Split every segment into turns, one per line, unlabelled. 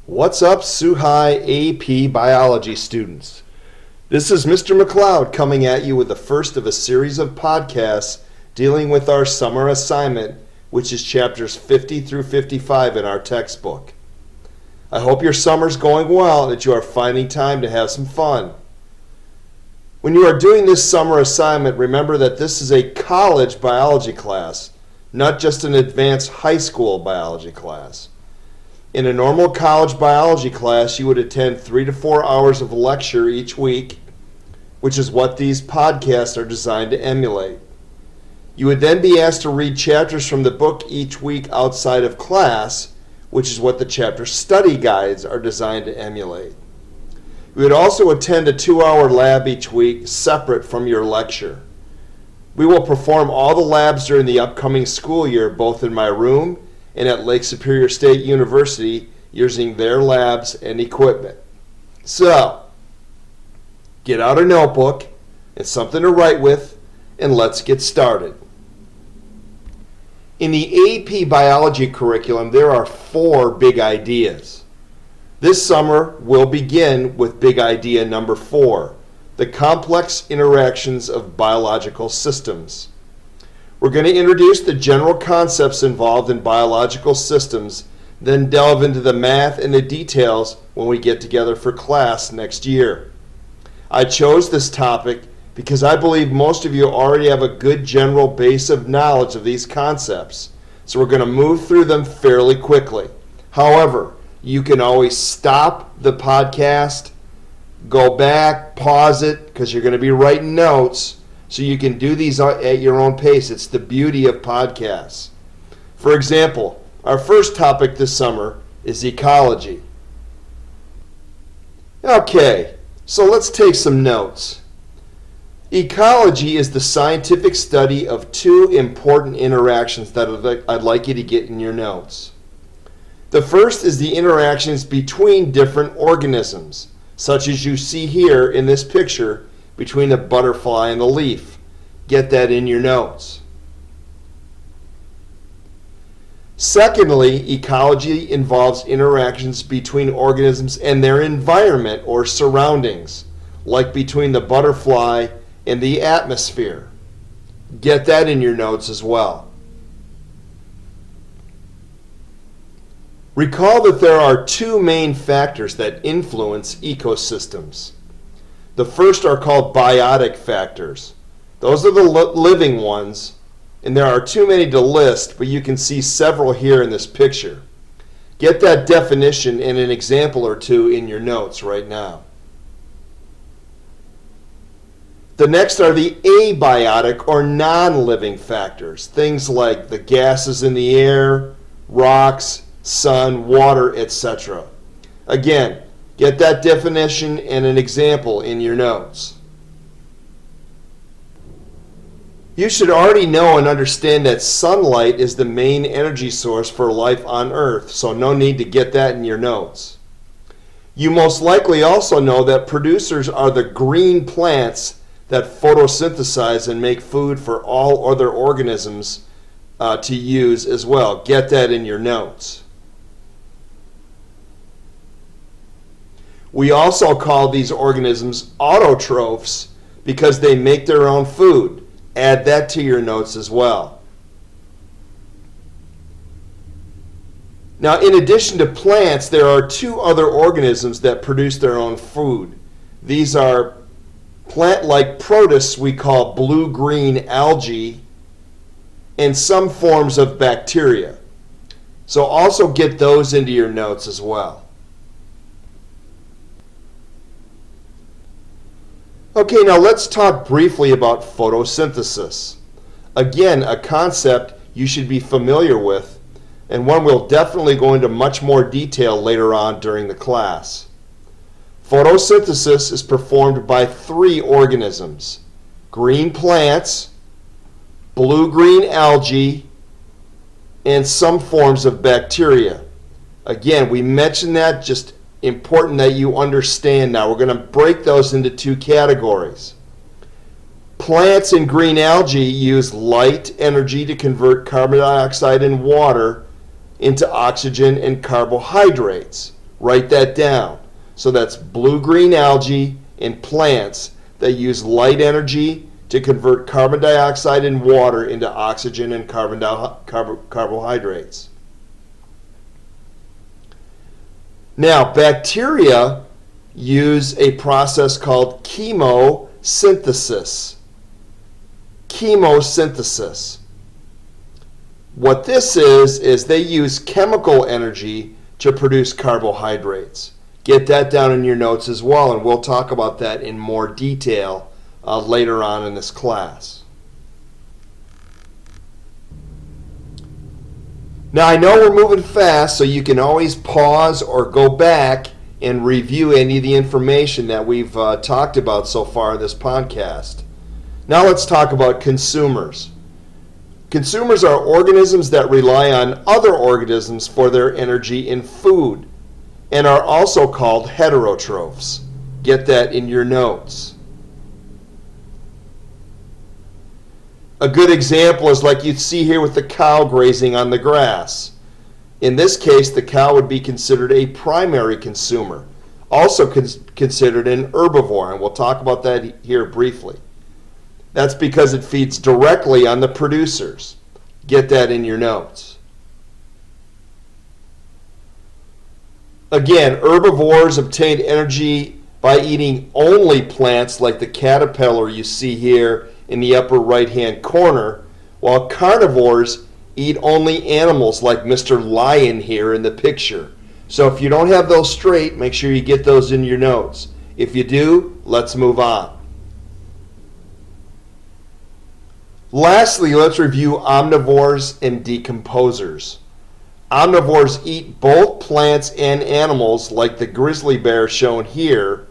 What's up, Suhai AP Biology students? This is Mr. McLeod coming at you with the first of a series of podcasts dealing with our summer assignment, which is chapters 50 through 55 in our textbook. I hope your summer's going well and that you are finding time to have some fun. When you are doing this summer assignment, remember that this is a college biology class, not just an advanced high school biology class. In a normal college biology class, you would attend 3 to 4 hours of lecture each week, which is what these podcasts are designed to emulate. You would then be asked to read chapters from the book each week outside of class, which is what the chapter study guides are designed to emulate. You would also attend a 2-hour lab each week, separate from your lecture. We will perform all the labs during the upcoming school year, both in my room and at Lake Superior State University, using their labs and equipment. So, get out a notebook and something to write with, and let's get started. In the AP Biology curriculum, there are 4 big ideas. This summer, we'll begin with big idea number 4, the complex interactions of biological systems. We're going to introduce the general concepts involved in biological systems, then delve into the math and the details when we get together for class next year. I chose this topic because I believe most of you already have a good general base of knowledge of these concepts, so we're going to move through them fairly quickly. However, you can always stop the podcast, go back, pause it, because you're going to be writing notes, so you can do these at your own pace. It's the beauty of podcasts. For example, our first topic this summer is ecology. Okay, so let's take some notes. Ecology is the scientific study of 2 important interactions that I'd like you to get in your notes. The first is the interactions between different organisms, such as you see here in this picture between the butterfly and the leaf. Get that in your notes. Secondly, ecology involves interactions between organisms and their environment or surroundings, like between the butterfly and the atmosphere. Get that in your notes as well. Recall that there are 2 main factors that influence ecosystems. The first are called biotic factors. Those are the living ones, and there are too many to list, but you can see several here in this picture. Get that definition and an example or 2 in your notes right now. The next are the abiotic or non-living factors, things like the gases in the air, rocks, sun, water, etc. Again, get that definition and an example in your notes. You should already know and understand that sunlight is the main energy source for life on Earth, so no need to get that in your notes. You most likely also know that producers are the green plants that photosynthesize and make food for all other organisms to use as well. Get that in your notes. We also call these organisms autotrophs because they make their own food. Add that to your notes as well. Now, in addition to plants, there are 2 other organisms that produce their own food. These are plant-like protists we call blue-green algae and some forms of bacteria. So also get those into your notes as well. Okay, now let's talk briefly about photosynthesis. Again, a concept you should be familiar with, and one we'll definitely go into much more detail later on during the class. Photosynthesis is performed by 3 organisms: green plants, blue-green algae, and some forms of bacteria. Again, we mentioned that, just important that you understand now. We're going to break those into 2 categories. Plants and green algae use light energy to convert carbon dioxide and water into oxygen and carbohydrates. Write that down. So that's blue-green algae and plants that use light energy to convert carbon dioxide and water into oxygen and carbohydrates. Now, bacteria use a process called chemosynthesis. Chemosynthesis. What this is they use chemical energy to produce carbohydrates. Get that down in your notes as well, and we'll talk about that in more detail later on in this class. Now, I know we're moving fast, so you can always pause or go back and review any of the information that we've talked about so far in this podcast. Now let's talk about consumers. Consumers are organisms that rely on other organisms for their energy and food, and are also called heterotrophs. Get that in your notes. A good example is like you see here with the cow grazing on the grass. In this case, the cow would be considered a primary consumer, also considered an herbivore, and we'll talk about that here briefly. That's because it feeds directly on the producers. Get that in your notes. Again, herbivores obtain energy by eating only plants like the caterpillar you see here in the upper right-hand corner, while carnivores eat only animals like Mr. Lion here in the picture. So if you don't have those straight, make sure you get those in your notes. If you do, let's move on. Lastly, let's review omnivores and decomposers. Omnivores eat both plants and animals like the grizzly bear shown here,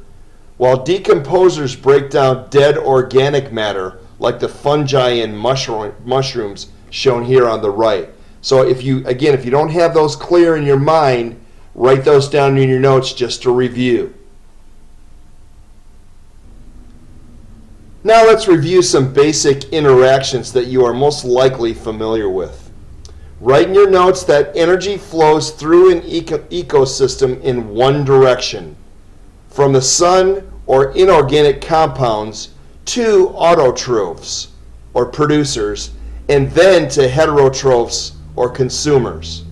while decomposers break down dead organic matter like the fungi and mushrooms shown here on the right. So if you don't have those clear in your mind, write those down in your notes just to review. Now let's review some basic interactions that you are most likely familiar with. Write in your notes that energy flows through an ecosystem in one direction, from the sun or inorganic compounds to autotrophs or producers, and then to heterotrophs or consumers.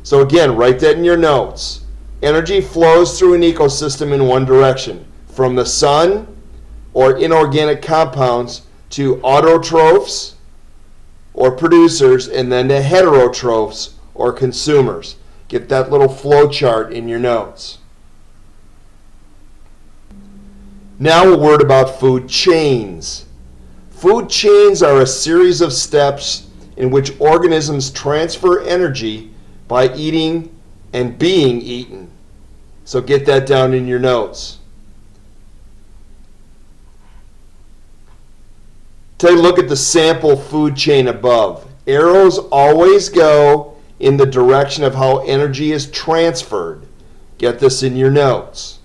So again, write that in your notes. Energy flows through an ecosystem in one direction, from the sun or inorganic compounds to autotrophs or producers, and then to heterotrophs or consumers. Get that little flow chart in your notes. Now a word about food chains. Food chains are a series of steps in which organisms transfer energy by eating and being eaten. So get that down in your notes. Take a look at the sample food chain above. Arrows always go in the direction of how energy is transferred. Get this in your notes.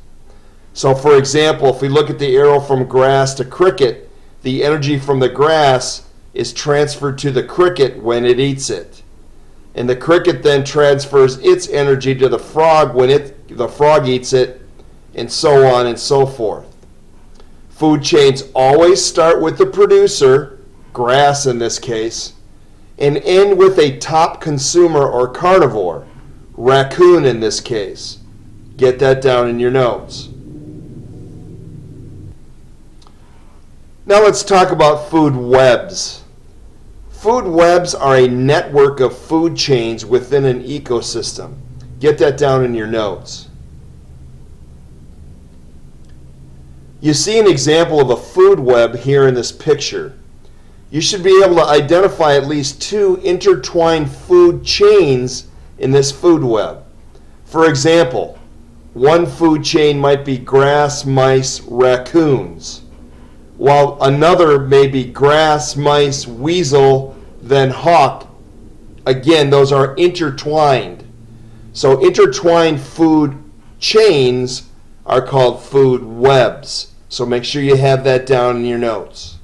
So for example, if we look at the arrow from grass to cricket, the energy from the grass is transferred to the cricket when it eats it. And the cricket then transfers its energy to the frog when the frog eats it, and so on and so forth. Food chains always start with the producer, grass in this case, and end with a top consumer or carnivore, raccoon in this case. Get that down in your notes. Now let's talk about food webs. Food webs are a network of food chains within an ecosystem. Get that down in your notes. You see an example of a food web here in this picture. You should be able to identify at least two intertwined food chains in this food web. For example, one food chain might be grass, mice, raccoons, while another may be grass, mice, weasel, then hawk. Again, those are intertwined. So intertwined food chains are called food webs. So make sure you have that down in your notes.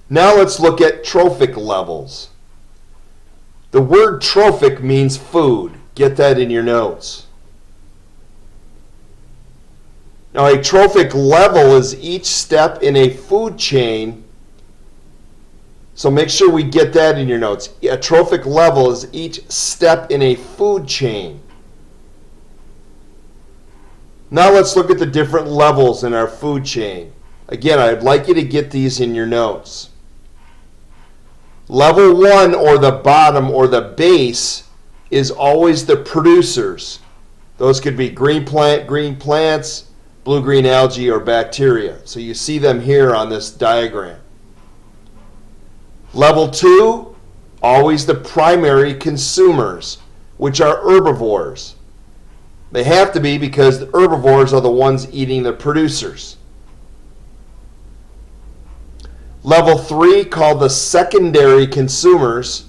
Now let's look at trophic levels. The word trophic means food. Get that in your notes. Now, a trophic level is each step in a food chain. So make sure we get that in your notes. A trophic level is each step in a food chain. Now let's look at the different levels in our food chain. Again, I'd like you to get these in your notes. Level 1, or the bottom or the base, is always the producers. Those could be green plants, blue-green algae, or bacteria. So you see them here on this diagram. Level 2, always the primary consumers, which are herbivores. They have to be because the herbivores are the ones eating the producers. Level 3, called the secondary consumers,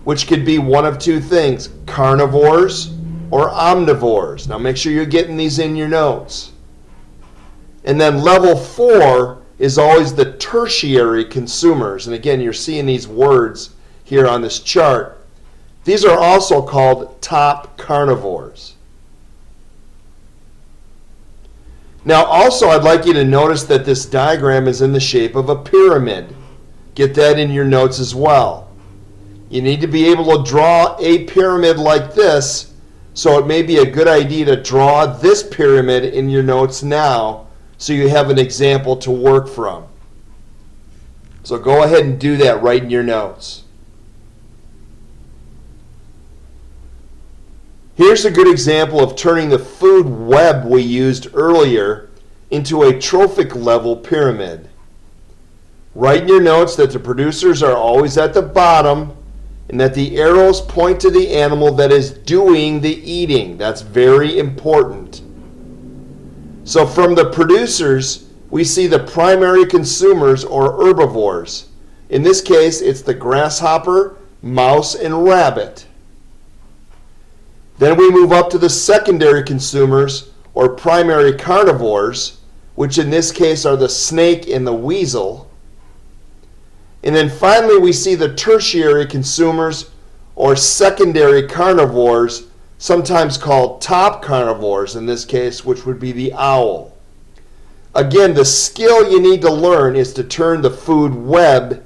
which could be one of two things, carnivores or omnivores. Now make sure you're getting these in your notes. And then level 4 is always the tertiary consumers. And again, you're seeing these words here on this chart. These are also called top carnivores. Now also, I'd like you to notice that this diagram is in the shape of a pyramid. Get that in your notes as well. You need to be able to draw a pyramid like this, so it may be a good idea to draw this pyramid in your notes now so you have an example to work from. So go ahead and do that right in your notes. Here's a good example of turning the food web we used earlier into a trophic level pyramid. Write in your notes that the producers are always at the bottom and that the arrows point to the animal that is doing the eating. That's very important. So from the producers, we see the primary consumers, or herbivores. In this case, it's the grasshopper, mouse, and rabbit. Then we move up to the secondary consumers, or primary carnivores, which in this case are the snake and the weasel. And then finally we see the tertiary consumers, or secondary carnivores, sometimes called top carnivores in this case, which would be the owl. Again, the skill you need to learn is to turn the food web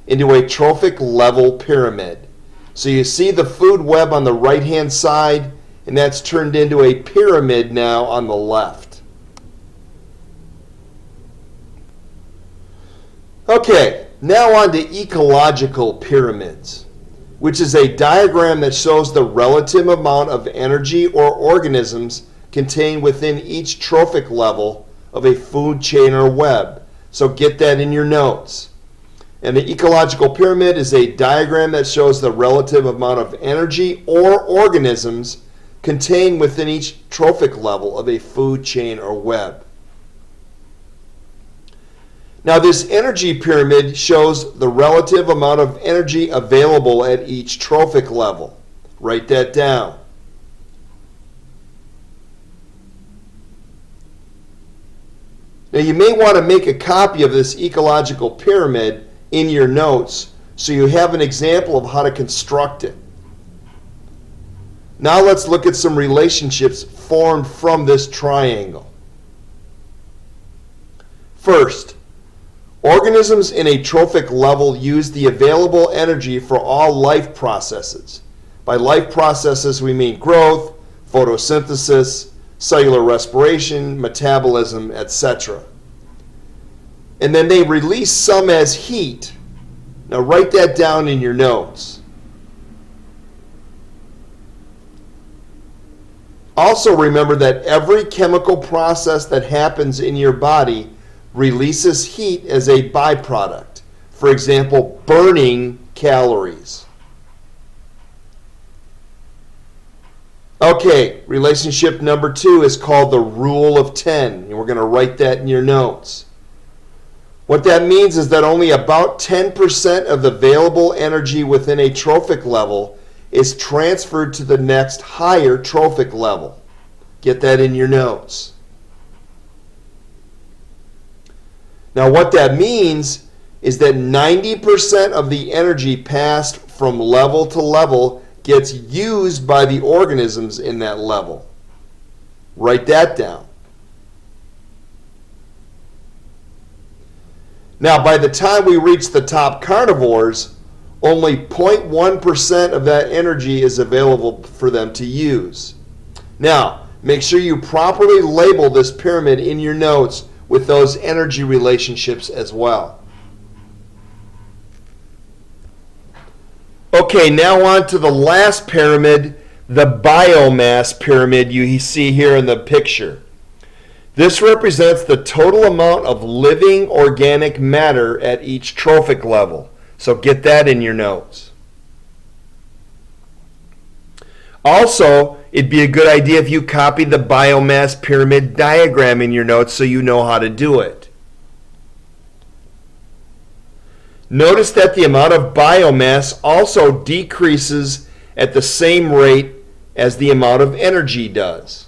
into a trophic level pyramid. So you see the food web on the right-hand side, and that's turned into a pyramid now on the left. Okay, now on to ecological pyramids, which is a diagram that shows the relative amount of energy or organisms contained within each trophic level of a food chain or web. So get that in your notes. And the ecological pyramid is a diagram that shows the relative amount of energy or organisms contained within each trophic level of a food chain or web. Now this energy pyramid shows the relative amount of energy available at each trophic level. Write that down. Now you may want to make a copy of this ecological pyramid in your notes so you have an example of how to construct it. Now let's look at some relationships formed from this triangle. First, organisms in a trophic level use the available energy for all life processes. By life processes we mean growth, photosynthesis, cellular respiration, metabolism, etc. And then they release some as heat. Now write that down in your notes. Also remember that every chemical process that happens in your body releases heat as a byproduct. For example, burning calories. Okay, relationship number 2 is called the rule of 10, and we're going to write that in your notes. What that means is that only about 10% of the available energy within a trophic level is transferred to the next higher trophic level. Get that in your notes. Now what that means is that 90% of the energy passed from level to level gets used by the organisms in that level. Write that down. Now, by the time we reach the top carnivores, only 0.1% of that energy is available for them to use. Now, make sure you properly label this pyramid in your notes with those energy relationships as well. Okay, now on to the last pyramid, the Biomass Pyramid you see here in the picture. This represents the total amount of living organic matter at each trophic level. So get that in your notes. Also, it'd be a good idea if you copy the Biomass Pyramid diagram in your notes so you know how to do it. Notice that the amount of biomass also decreases at the same rate as the amount of energy does.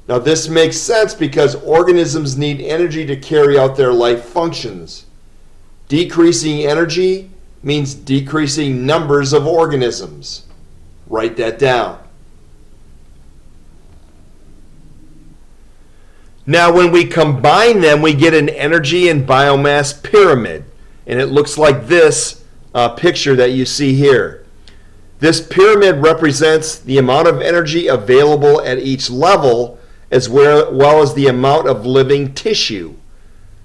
Now this makes sense because organisms need energy to carry out their life functions. Decreasing energy means decreasing numbers of organisms. Write that down. Now when we combine them, we get an energy and biomass pyramid. And it looks like this picture that you see here. This pyramid represents the amount of energy available at each level as well as the amount of living tissue.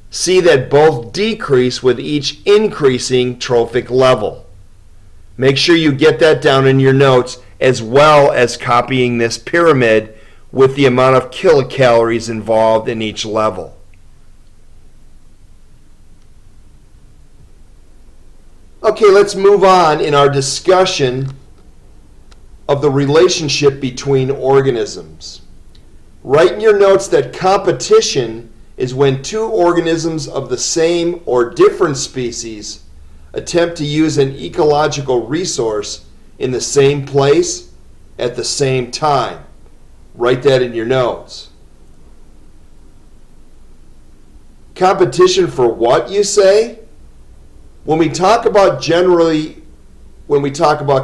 See that both decrease with each increasing trophic level. Make sure you get that down in your notes as well as copying this pyramid with the amount of kilocalories involved in each level. Okay, let's move on in our discussion of the relationship between organisms. Write in your notes that competition is when two organisms of the same or different species attempt to use an ecological resource in the same place at the same time. Write that in your notes. Competition for what, you say? When we talk about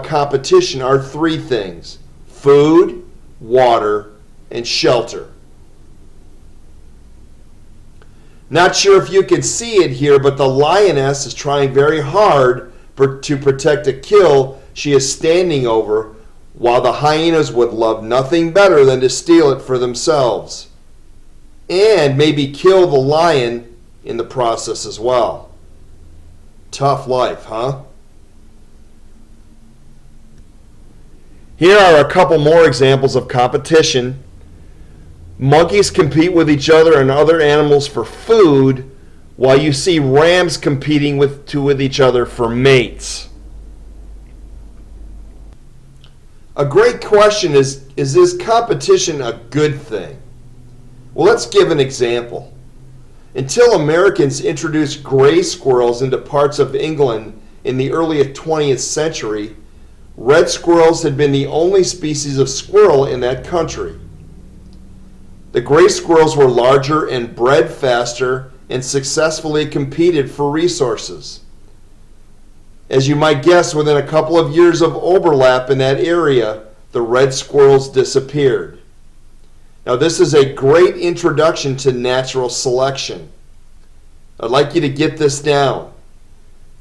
competition, are three things: food, water, and shelter. Not sure if you can see it here, but the lioness is trying very hard to protect a kill she is standing over, while the hyenas would love nothing better than to steal it for themselves, and maybe kill the lion in the process as well. Tough life, huh? Here are a couple more examples of competition. Monkeys compete with each other and other animals for food, while you see rams competing with each other for mates. A great question is this competition a good thing? Well, let's give an example. Until Americans introduced gray squirrels into parts of England in the early 20th century, red squirrels had been the only species of squirrel in that country. The gray squirrels were larger and bred faster and successfully competed for resources. As you might guess, within a couple of years of overlap in that area, the red squirrels disappeared. Now, this is a great introduction to natural selection. I'd like you to get this down.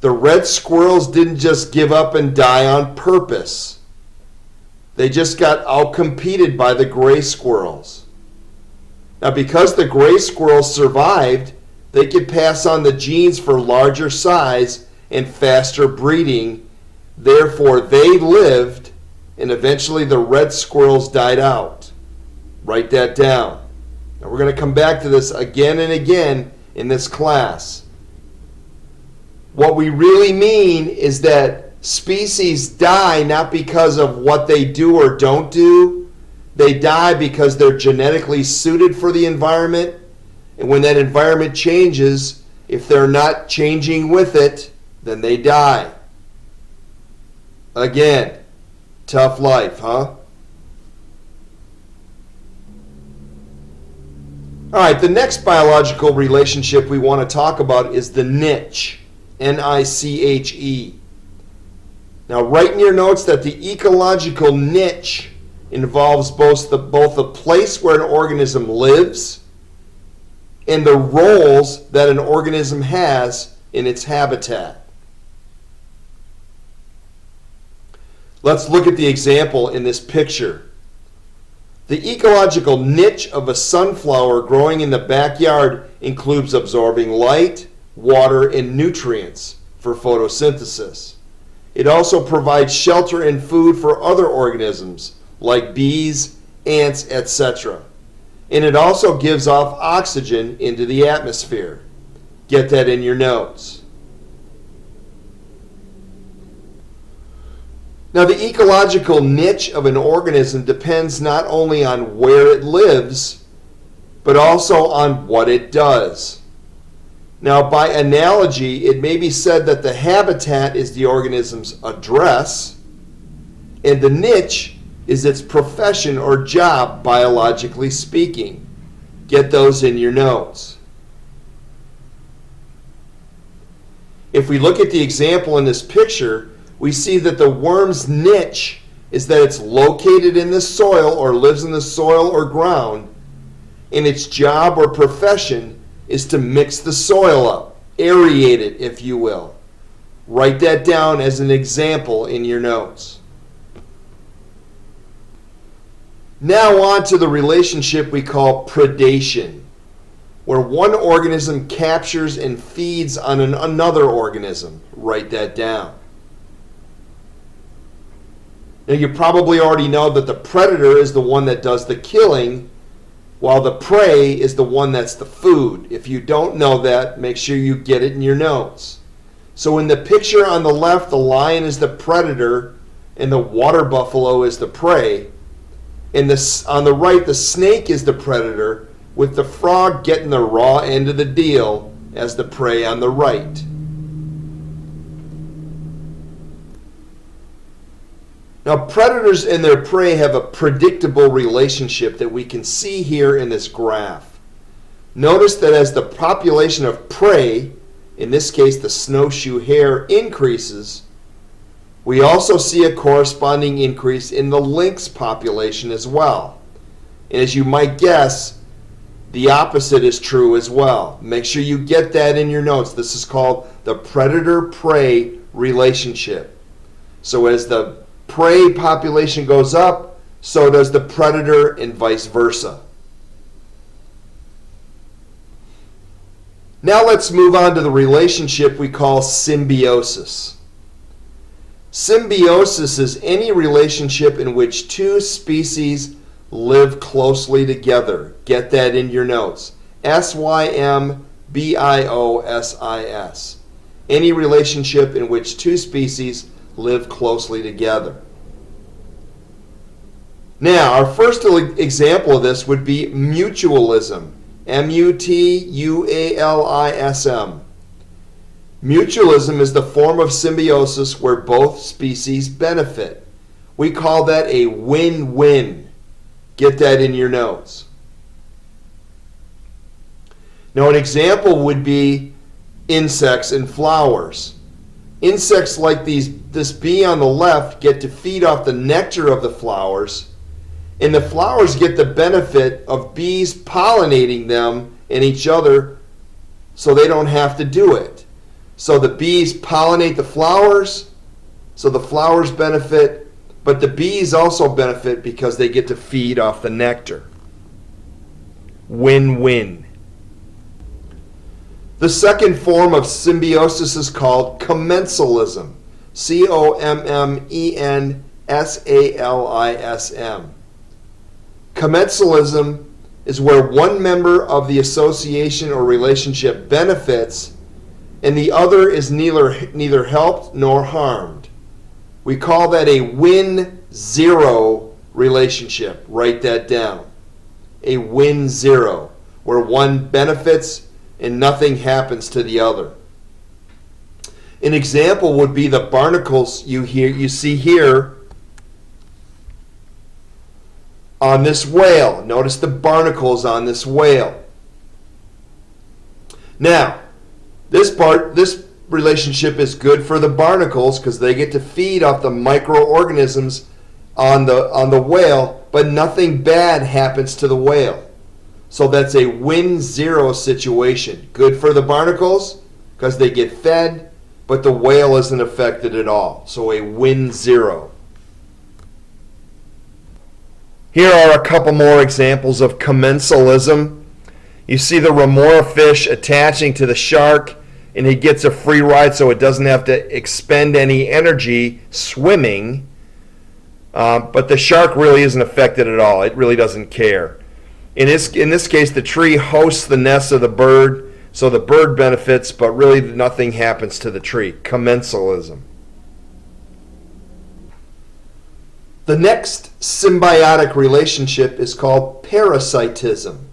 The red squirrels didn't just give up and die on purpose. They just got outcompeted by the gray squirrels. Now, because the gray squirrels survived, they could pass on the genes for larger size and faster breeding. Therefore, they lived, and eventually the red squirrels died out. Write that down. Now, we're going to come back to this again and again in this class. What we really mean is that species die not because of what they do or don't do. They die because they're genetically suited for the environment. And when that environment changes, if they're not changing with it, then they die. Again, tough life, huh? All right, the next biological relationship we want to talk about is the niche, N-I-C-H-E. Now write in your notes that the ecological niche involves both the place where an organism lives and the roles that an organism has in its habitat. Let's look at the example in this picture. The ecological niche of a sunflower growing in the backyard includes absorbing light, water, and nutrients for photosynthesis. It also provides shelter and food for other organisms like bees, ants, etc. And it also gives off oxygen into the atmosphere. Get that in your notes. Now, the ecological niche of an organism depends not only on where it lives, but also on what it does. Now, by analogy, it may be said that the habitat is the organism's address, and the niche is its profession or job, biologically speaking. Get those in your notes. If we look at the example in this picture, we see that the worm's niche is that it's located in the soil or lives in the soil or ground, and its job or profession is to mix the soil up, aerate it, if you will. Write that down as an example in your notes. Now on to the relationship we call predation, where one organism captures and feeds on another organism. Write that down. Now you probably already know that the predator is the one that does the killing, while the prey is the one that's the food. If you don't know that, make sure you get it in your notes. So in the picture on the left, the lion is the predator and the water buffalo is the prey. And on the right, the snake is the predator, with the frog getting the raw end of the deal as the prey on the right. Now, predators and their prey have a predictable relationship that we can see here in this graph. Notice that as the population of prey, in this case the snowshoe hare, increases, we also see a corresponding increase in the lynx population as well. And as you might guess, the opposite is true as well. Make sure you get that in your notes. This is called the predator-prey relationship. So as the prey population goes up, so does the predator, and vice versa. Now let's move on to the relationship we call symbiosis. Symbiosis is any relationship in which two species live closely together. Get that in your notes. Symbiosis. Any relationship in which two species live closely together. Now, our first example of this would be mutualism. Mutualism. Mutualism is the form of symbiosis where both species benefit. We call that a win-win. Get that in your notes. Now, an example would be insects and flowers. Insects like this bee on the left get to feed off the nectar of the flowers, and the flowers get the benefit of bees pollinating them and each other so they don't have to do it. So the bees pollinate the flowers, so the flowers benefit, but the bees also benefit because they get to feed off the nectar. Win-win. The second form of symbiosis is called commensalism. Commensalism. Commensalism is where one member of the association or relationship benefits and the other is neither helped nor harmed. We call that a win-zero relationship. Write that down. A win-zero, where one benefits and nothing happens to the other. An example would be the barnacles you see here on this whale. Notice the barnacles on this whale. Now, this relationship is good for the barnacles because they get to feed off the microorganisms on the whale, but nothing bad happens to the whale. So that's a win-zero situation. Good for the barnacles because they get fed, but the whale isn't affected at all. So a win-zero. Here are a couple more examples of commensalism. You see the remora fish attaching to the shark, and he gets a free ride so it doesn't have to expend any energy swimming. But the shark really isn't affected at all. It really doesn't care. In this case, the tree hosts the nest of the bird, so the bird benefits, but really nothing happens to the tree. Commensalism. The next symbiotic relationship is called parasitism,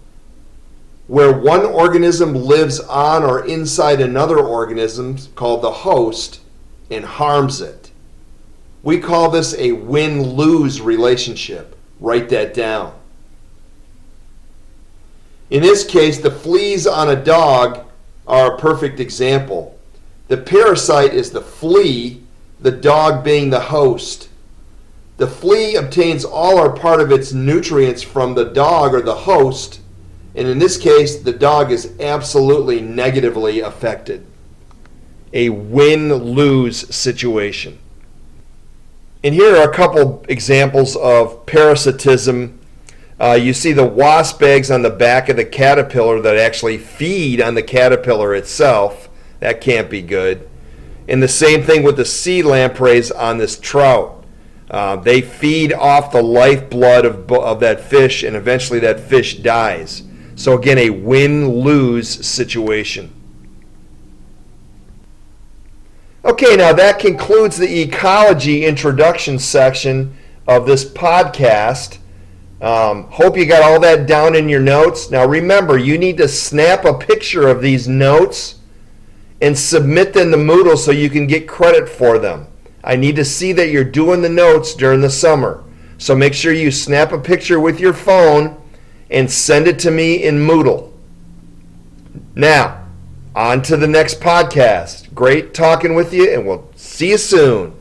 where one organism lives on or inside another organism called the host and harms it. We call this a win-lose relationship. Write that down. In this case, the fleas on a dog are a perfect example. The parasite is the flea, the dog being the host. The flea obtains all or part of its nutrients from the dog or the host, and in this case, the dog is absolutely negatively affected. A win-lose situation. And here are a couple examples of parasitism. You see the wasp eggs on the back of the caterpillar that actually feed on the caterpillar itself. That can't be good. And the same thing with the sea lampreys on this trout. They feed off the lifeblood of that fish, and eventually that fish dies. So again, a win-lose situation. Okay, now that concludes the ecology introduction section of this podcast. Hope you got all that down in your notes. Now remember, you need to snap a picture of these notes and submit them to Moodle so you can get credit for them. I need to see that you're doing the notes during the summer. So make sure you snap a picture with your phone and send it to me in Moodle. Now, on to the next podcast. Great talking with you, and we'll see you soon.